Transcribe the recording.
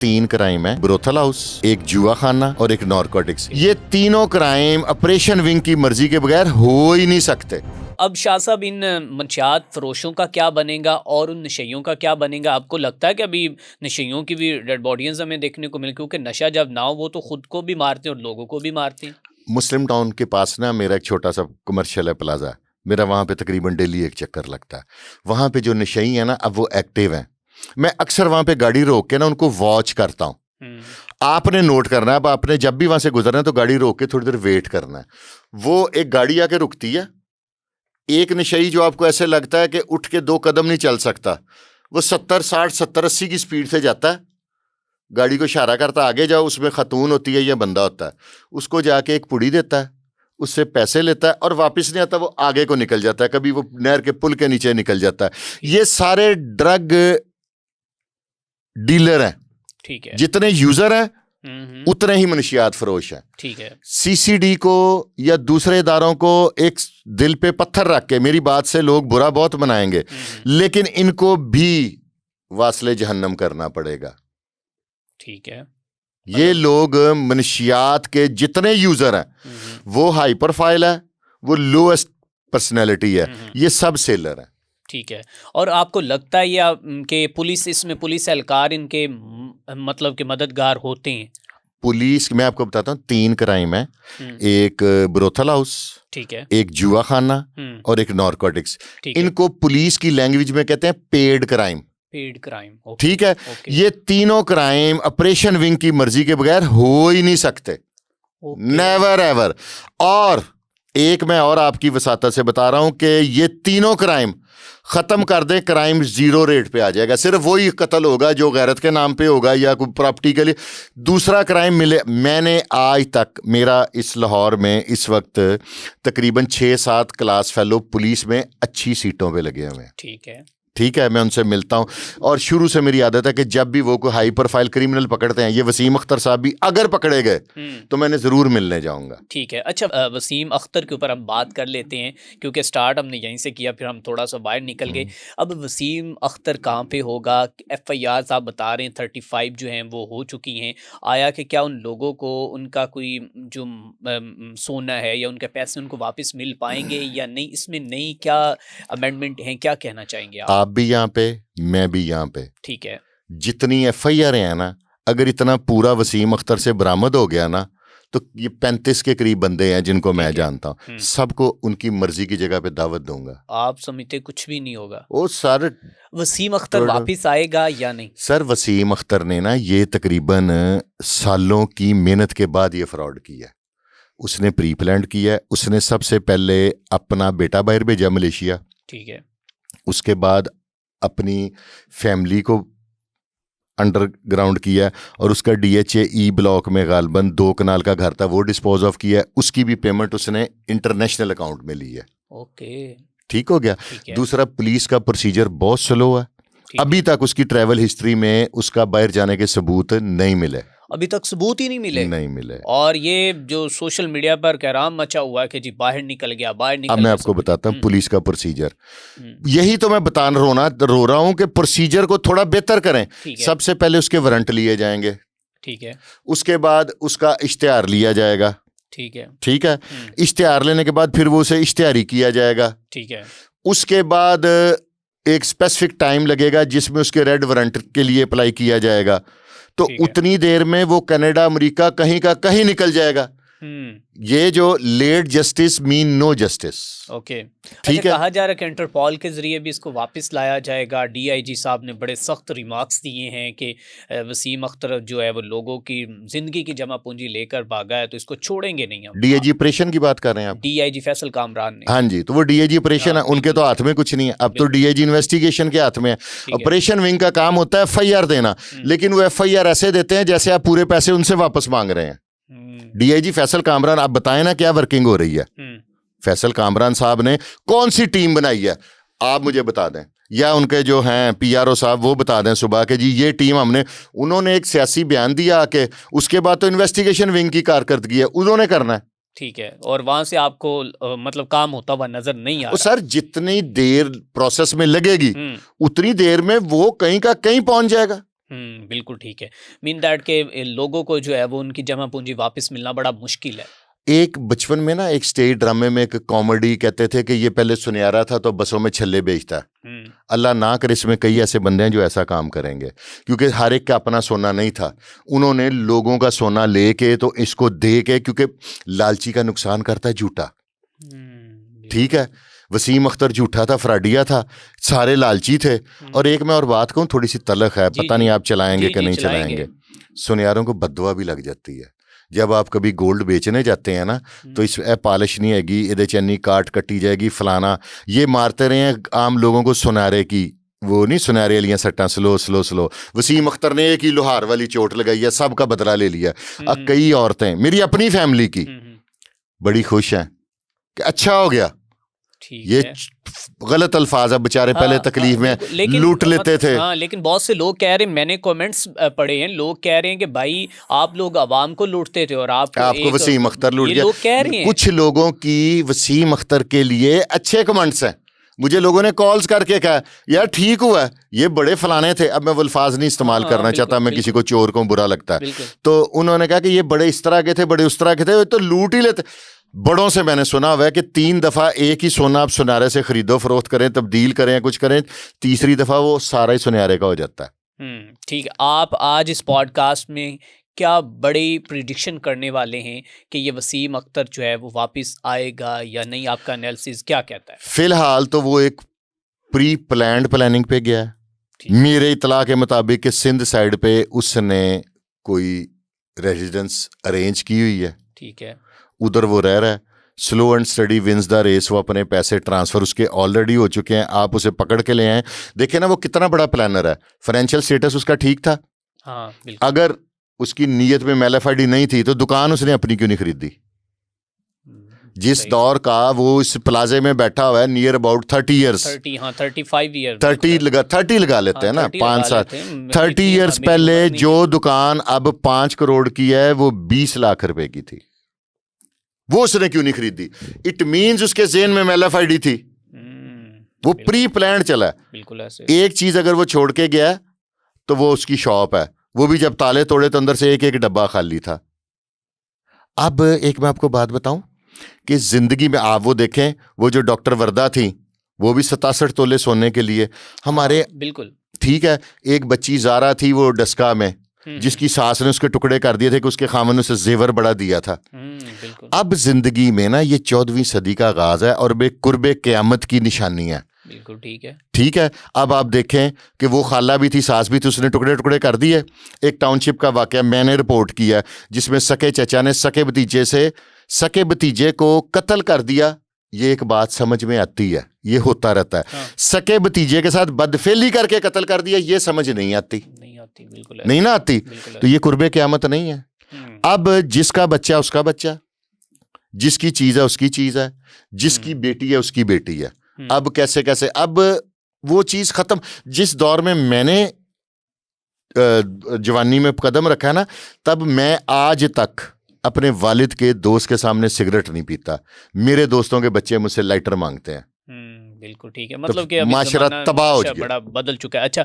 तीन क्राइम है, brothel house, एक जुआ खाना और एक नारकोटिक्स। ये तीनों क्राइम ऑपरेशन विंग की मर्जी के बगैर हो ही नहीं सकते। अब शाह साहब, इन मंशियात फरोशों का क्या बनेगा और उन नशइयों का क्या बनेगा? आपको लगता है कि अभी नशइयों की भी डेड बॉडीज हमें देखने को मिले? क्योंकि नशा जब ना हो वो तो खुद को भी मारते हैं और लोगों को भी मारते हैं। मुस्लिम टाउन के पास ना मेरा एक छोटा सा कमर्शियल है प्लाजा, मेरा वहाँ पे तकरीबन डेली एक चक्कर लगता है। वहाँ पे जो नशई है ना, अब वो एक्टिव हैं। मैं अक्सर वहाँ पे गाड़ी रोक के ना उनको वॉच करता हूँ। आपने नोट करना है, अब आपने जब भी वहाँ से गुजरना है तो गाड़ी रोक के थोड़ी देर वेट करना है। वो एक गाड़ी आके रुकती है, एक नशई जो आपको ऐसे लगता है कि उठ के 2 कदम नहीं चल सकता, वो 70, 60, 70, 80 की स्पीड से जाता है, गाड़ी को इशारा करता आगे जाओ। उसमें खतून होती है या बंदा होता है, उसको जाके एक पुड़ी देता है, उससे पैसे लेता है और वापस नहीं आता, वो आगे को निकल जाता है, कभी वो नहर के पुल के नीचे निकल जाता है। ये सारे ड्रग डीलर हैं। ठीक है। जितने यूजर हैं उतने ही मनशियात फरोश हैं। ठीक है। सीसीडी को या दूसरे इदारों को एक दिल पे पत्थर रख के, मेरी बात से लोग बुरा बहुत बनाएंगे, लेकिन इनको भी वासले जहन्नम करना पड़ेगा। ठीक है। ये लोग मनशियात के जितने यूजर हैं, वो हाई प्रोफाइल है, वो लोएस्ट पर्सनैलिटी है, ये सब सेलर हैं। ठीक है। और आपको लगता है या कि पुलिस, इसमें पुलिस एहलकार इनके मतलब के मददगार होते हैं? पुलिस, मैं आपको बताता हूँ, 3 क्राइम है, एक ब्रोथल हाउस, ठीक है, एक जुआ खाना और एक नारकोटिक्स। इनको पुलिस की लैंग्वेज में कहते हैं पेड क्राइम। Paid crime. ठीक है। ये तीनों क्राइम ऑपरेशन विंग की मर्जी के बगैर हो ही नहीं सकते, नेवर एवर। और एक मैं और आपकी वसातत से बता रहा हूं कि ये तीनों क्राइम खत्म कर दें, क्राइम 0 रेट पे आ जाएगा। सिर्फ वही कत्ल होगा जो गैरत के नाम पे होगा या कोई प्रॉपर्टी के लिए। दूसरा क्राइम मिले, मैंने आज तक, मेरा इस लाहौर में इस वक्त तकरीबन 6-7 क्लास फेलो पुलिस में अच्छी सीटों पे लगे हुए हैं। ठीक है। ठीक है, मैं उनसे मिलता हूं और शुरू से मेरी आदत है कि जब भी वो कोई हाई प्रोफाइल क्रिमिनल पकड़ते हैं, ये वसीम अख्तर साहब भी अगर पकड़े गए तो मैंने ज़रूर मिलने जाऊंगा। ठीक है। अच्छा, वसीम अख्तर के ऊपर हम बात कर लेते हैं क्योंकि स्टार्ट हमने यहीं से किया, फिर हम थोड़ा सा बाहर निकल गए। अब वसीम अख्तर कहाँ पे होगा? FIR आप बता रहे हैं 35 जो हैं वो हो चुकी हैं। आया कि क्या उन लोगों को उनका कोई जो सोना है या उनके पैसे उनको वापस मिल पाएंगे या नहीं? इसमें नई क्या अमेंडमेंट हैं, क्या कहना चाहेंगे आप भी यहाँ पे, मैं भी यहाँ पे। ठीक है। जितनी FIR है ना, अगर इतना पूरा वसीम अख्तर से बरामद हो गया ना, तो ये 35 के करीब बंदे हैं जिनको मैं जानता हूँ, सबको उनकी मर्जी की जगह पे दावत दूंगा। आप समझते कुछ भी नहीं होगा? ओ सर, वसीम अख्तर वापिस आएगा या नहीं? सर, वसीम अख्तर ने ना ये तकरीबन सालों की मेहनत के बाद ये फ्रॉड किया। उसने प्री प्लान किया। उसने सबसे पहले अपना बेटा बाहर भेजा मलेशिया। ठीक है। उसके बाद अपनी फैमिली को अंडरग्राउंड किया और उसका DHA E ब्लॉक में गालबन 2 कनाल का घर था, वो डिस्पोज ऑफ किया। उसकी भी पेमेंट उसने इंटरनेशनल अकाउंट में ली है। ओके, ठीक हो गया। दूसरा, पुलिस का प्रोसीजर बहुत स्लो है। अभी तक उसकी ट्रैवल हिस्ट्री में उसका बाहर जाने के सबूत नहीं मिले। अभी तक सबूत ही नहीं मिले। और ये जो सोशल मीडिया पर कहराम मचा हुआ है कि जी बाहर निकल गया, बाहर निकल गया। अब मैं आपको बताता हूँ पुलिस का प्रोसीजर। यही तो मैं रो रहा हूँ कि प्रोसीजर को थोड़ा बेहतर करें। सबसे पहले उसके वारंट लिए जाएंगे। ठीक है। उसके बाद उसका इश्तिहार लिया जाएगा। ठीक है। ठीक है। इश्तिहार लेने के बाद फिर वो उसे इश्तिहारी किया जाएगा। ठीक है। उसके बाद एक स्पेसिफिक टाइम लगेगा जिसमें उसके रेड वारंट के लिए अप्लाई किया जाएगा। तो उतनी देर में वो कनाडा, अमेरिका कहीं का कहीं निकल जाएगा। ये जो late justice mean no justice. Okay, ठीक है। कहा जा रहा है कि इंटरपोल के जरिए भी इसको वापस लाया जाएगा। DIG साहब ने बड़े सख्त रिमार्क्स दिए हैं कि वसीम अख्तर जो है वो लोगों की जिंदगी की जमा पूंजी लेकर भागा है, तो इसको छोड़ेंगे नहीं हम। DIG ऑपरेशन की बात कर रहे हैं आप? DIG फैसल कामरान ने। हाँ जी, तो वो DIG ऑपरेशन है, उनके तो हाथ में कुछ नहीं है। अब तो DIG इन्वेस्टिगेशन के हाथ में है। ऑपरेशन विंग का काम होता है FIR देना, लेकिन वो FIR ऐसे देते हैं जैसे आप पूरे पैसे उनसे वापस मांग रहे हैं। DIG फैसल कामरान, आप बताएं ना क्या वर्किंग हो रही है? फैसल कामरान साहब ने कौन सी टीम बनाई है, आप मुझे बता दें, या उनके जो हैं PRO साहब वो बता दें सुबह के, जी ये टीम हमने, उन्होंने एक सियासी बयान दिया कि उसके बाद तो इन्वेस्टिगेशन विंग की कारकर्दगी है, उन्होंने करना है। ठीक है। और वहां से आपको मतलब काम होता हुआ नजर नहीं आ रहा। सर, जितनी देर प्रोसेस में लगेगी उतनी देर में वो कहीं का कहीं पहुंच जाएगा। बिल्कुल ठीक है। मीन दैट के लोगों को जो है वो उनकी जमा पूंजी वापस मिलना बड़ा मुश्किल है। एक बचपन में ना एक स्टेज ड्रामे में एक कॉमेडी कहते थे कि ये पहले सुनहरा था तो बसों में छल्ले बेचता। अल्लाह ना करे इसमें कई ऐसे बंदे हैं जो ऐसा काम करेंगे, क्योंकि हर एक का अपना सोना नहीं था। उन्होंने लोगों का सोना लेके तो इसको दे के, क्योंकि लालची का नुकसान करता है झूठा। ठीक है, वसीम अख्तर झूठा था, फ्राडिया था, सारे लालची थे। और एक मैं और बात कहूँ, थोड़ी सी तलख है, जी, पता जी। नहीं आप चलाएंगे जी, कि जी, नहीं चलाएंगे। चलाएंगे। सुनहरों को बददुआ भी लग जाती है। जब आप कभी गोल्ड बेचने जाते हैं ना, तो इस पॉलिश नहीं हैगी, इधर चन्नी काट कट्टी जाएगी, फलाना, ये मारते रहे हैं आम लोगों को सुनहरे की, वो नहीं सुनहरे वालियां सट्टा, slow slow slow. Wasim Akhtar ने एक ही लोहार वाली चोट लगाई है, सबका बदला ले लिया। कई औरतें मेरी अपनी फैमिली की बड़ी खुश हैं कि अच्छा हो गया। ये गलत अल्फाज है, बेचारे पहले तकलीफ में लूट लेते थे। हाँ, लेकिन बहुत से लोग कह रहे हैं, मैंने कमेंट्स पढ़े हैं, लोग कह रहे हैं कि भाई आप लोग आवाम को लूटते थे और आपको वसीम अख्तर लूट गया। लोग कह रहे हैं। कुछ लोगों की वसीम अख्तर के लिए अच्छे कमेंट्स हैं। मुझे लोगों ने कॉल्स करके कहा यार ठीक हुआ, ये बड़े फलाने थे। अब मैं वो अल्फाज नहीं इस्तेमाल करना चाहता, मैं किसी को चोर को बुरा लगता है। तो उन्होंने कहा कि ये बड़े इस तरह के थे, बड़े उस तरह के थे, तो लूट ही लेते। बड़ों से मैंने सुना हुआ है कि 3 दफा एक ही सोना आप सुनहरे से खरीदो फरोख्त करें, तब्दील करें, कुछ करें, तीसरी दफा वो सारा ही सुनहरे का हो जाता है। ठीक है, आप आज इस पॉडकास्ट में क्या बड़ी प्रिडिक्शन करने वाले हैं कि ये वसीम अख्तर जो है वो वापस आएगा या नहीं? आपका एनालिसिस क्या कहता है? फिलहाल तो वो एक प्री प्लान्ड प्लानिंग पे गया है। मेरे इतला के मुताबिक कि सिंध साइड पे उसने कोई रेजिडेंस अरेंज की हुई है। ठीक है, उधर वो रह रहा है। Slow and steady wins the race. वो अपने पैसे ट्रांसफर उसके ऑलरेडी हो चुके हैं, आप उसे पकड़ के ले आए। देखिए ना वो कितना बड़ा प्लानर है। फाइनेंशियल स्टेटस उसका ठीक था। हाँ, बिल्कुल। अगर उसकी नीयत में मैलाफाइडी नहीं थी तो दुकान उसने अपनी क्यों नहीं खरीदी? जिस दौर का वो इस प्लाजे में बैठा हुआ है, नियर अबाउट 30 ईयर्स, 35 ईयर, 30 लगा लेते हैं ना, 5 साल, 30 ईयर्स पहले जो दुकान अब 5 करोड़ की है वो 20 लाख रुपए की थी। वो उसने क्यों नहीं खरीदी? इट मींस उसके जेन में मैलाफाइडी थी। वो प्री प्लान चला। बिल्कुल ऐसे। एक चीज अगर वो छोड़ के गया तो वो उसकी शॉप है, वो भी जब ताले तोड़े तो अंदर से एक एक डब्बा खाली था। अब एक मैं आपको बात बताऊं कि जिंदगी में आप वो देखें, वो जो डॉक्टर वर्दा थी वो भी 67 तोले सोने के लिए हमारे, बिल्कुल ठीक है। एक बच्ची जारा थी वो डस्का में, जिसकी सास ने उसके टुकड़े कर दिए थे कि उसके खामन ने उसे जेवर बड़ा दिया था। अब जिंदगी में ना ये 14वीं सदी का आगाज है और बेकुर्बे क़यामत की निशानी है। बिल्कुल ठीक है, ठीक है। अब आप देखें कि वो खाला भी थी, सास भी थी, उसने टुकड़े टुकड़े कर दिए। एक टाउनशिप का वाकया मैंने रिपोर्ट किया जिसमें सके चचा ने सके भतीजे को कत्ल कर दिया। ये एक बात समझ में आती है, ये होता रहता है। हाँ। सके भतीजे के साथ बदफेली करके कत्ल कर दिया, ये समझ नहीं आती। बिल्कुल नहीं ना आती। तो ये कुर्बे क़यामत नहीं है। अब जिसका बच्चा उसका बच्चा, जिसकी चीज है उसकी चीज है, जिसकी बेटी है उसकी बेटी है। अब कैसे कैसे अब वो चीज खत्म। जिस दौर में मैंने जवानी में कदम रखा है ना, तब मैं आज तक अपने वालिद के दोस्त के सामने सिगरेट नहीं पीता। मेरे दोस्तों के बच्चे मुझसे लाइटर मांगते हैं। बिल्कुल ठीक है, मतलब कि माशरा तबाह हो गया, बड़ा बदल चुका है। अच्छा,